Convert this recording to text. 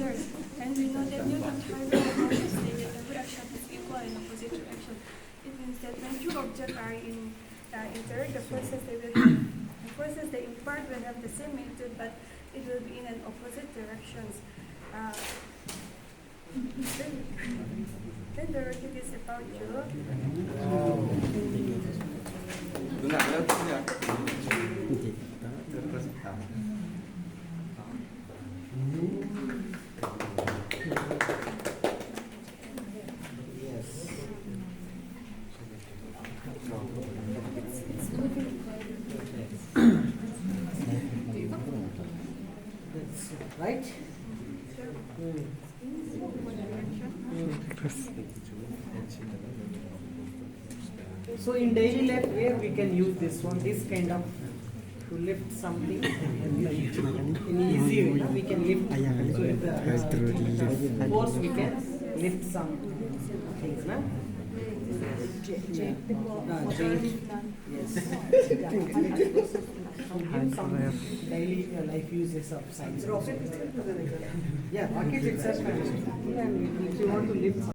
course. And we know that Newton's theory also stated that every action is equal in opposite direction. It means that when two objects are in inter, the forces they impart will have the same magnitude, but it will be in an opposite directions. Then the rocket is about to. Right? So in daily life, where we can use this one, this kind of to lift something in easy way, we can lift. So with the force, we can lift some things, na? Yes. Some daily life uses of science. Yeah, rocket itself. If you want to lift